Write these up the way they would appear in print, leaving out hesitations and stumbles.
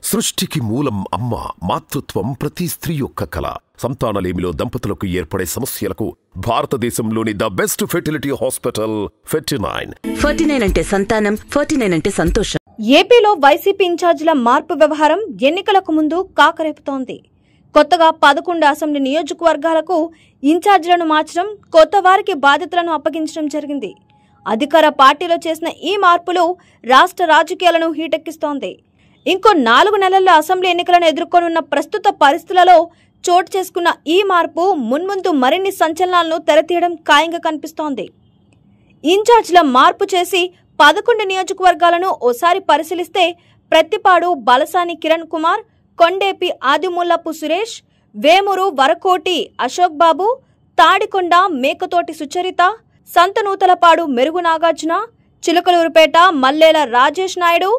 సృష్టికి మూలం అమ్మ. మాతృత్వం ప్రతి స్త్రీ యొక్క కళ. సంతానలేమిలో దంపతులకు ఏర్పడే సమస్యలకు భారతదేశంలోని the best fertility hospital Fertinine. Fertinine అంటే సంతానం, ఫెర్టినైన్ అంటే సంతోషం. ఏపీలో వైసీపీ ఇన్ఛార్జీల మార్పు వ్యవహారం ఎన్నికలకు ముందు కాకరేపుతోంది. కొత్తగా 11 అసెంబ్లీ నియోజకవర్గాలకు ఇన్ఛార్జీలను మార్చడం, కొత్త వారికి బాధ్యతలను అప్పగించడం జరిగింది. అధికార పార్టీలో చేసిన ఈ మార్పులు రాష్ట్ర రాజకీయాలను హీటెక్కిస్తోంది. ఇంకో 4 నెలల్లో అసెంబ్లీ ఎన్నికలను ఎదుర్కొనున్న ప్రస్తుత పరిస్థితులలో చోటు చేసుకున్న ఈ మార్పు మున్ముందు మరిన్ని సంచలనాలను తెరతీయడం ఖాయంగా కనిపిస్తోంది. ఇన్ఛార్జీల మార్పు చేసి 11 నియోజకవర్గాలను ఓసారి పరిశీలిస్తే ప్రత్తిపాడు బలసాని కిరణ్ కుమార్, కొండేపి ఆదిమూలపు సురేష్, వేమూరు వరకోటి అశోక్ బాబు, తాడికొండ మేకతోటి సుచరిత, సంతనూతలపాడు మెరుగు నాగార్జున, చిలకలూరుపేట మల్లేల రాజేష్ నాయుడు,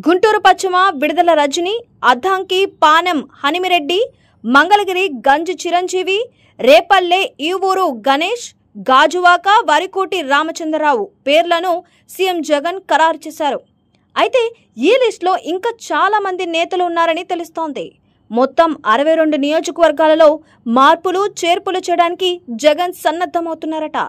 గుంటూరు పశ్చిమ విడుదల రజని, అద్దంకి పానెం హనిమిరెడ్డి, మంగళగిరి గంజి చిరంజీవి, రేపల్లె ఈవూరు గణేష్, గాజువాక వరికోటి రామచంద్రరావు పేర్లను సీఎం జగన్ ఖరారు చేశారు. అయితే ఈ లిస్టులో ఇంకా చాలా మంది నేతలు ఉన్నారని తెలుస్తోంది. మొత్తం 62 నియోజకవర్గాలలో మార్పులు చేర్పులు చేయడానికి జగన్ సన్నద్ధమవుతున్నారట.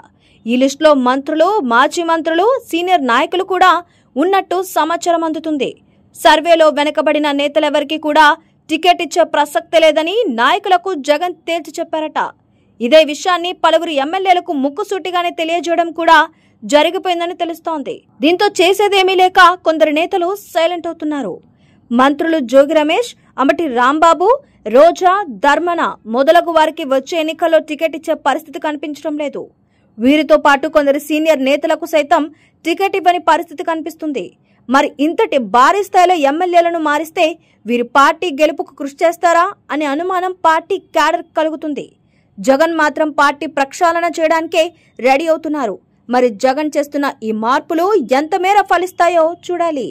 ఈ లిస్టులో మంత్రులు, మాజీ మంత్రులు, సీనియర్ నాయకులు కూడా ఉన్నట్టు సమాచారం అందుతుంది. సర్వేలో వెనకబడిన నేతలెవరికి కూడా టికెట్ ఇచ్చే ప్రసక్తే లేదని నాయకులకు జగన్ తేల్చి చెప్పారట. ఇదే విషయాన్ని పలువురు ఎమ్మెల్యేలకు ముక్కుసూటిగానే తెలియజేయడం కూడా జరిగిపోయిందని తెలుస్తోంది. దీంతో చేసేదేమీ లేక కొందరు నేతలు సైలెంట్ అవుతున్నారు. మంత్రులు జోగి రమేష్, అంబటి రాంబాబు, రోజా, ధర్మన మొదలగు వారికి వచ్చే ఎన్నికల్లో టికెట్ ఇచ్చే పరిస్థితి కనిపించడం లేదు. వీరితో పాటు కొందరు సీనియర్ నేతలకు సైతం టికెట్ ఇవ్వని పరిస్థితి కనిపిస్తుంది. మరి ఇంతటి భారీ స్థాయిలో ఎమ్మెల్యేలను మారిస్తే వీరి పార్టీ గెలుపుకు కృషి చేస్తారా అనే అనుమానం పార్టీ క్యాడర్ కలుగుతుంది. జగన్ మాత్రం పార్టీ ప్రక్షాళన చేయడానికే రెడీ అవుతున్నారు. మరి జగన్ చేస్తున్న ఈ మార్పులు ఎంత మేర ఫలిస్తాయో చూడాలి.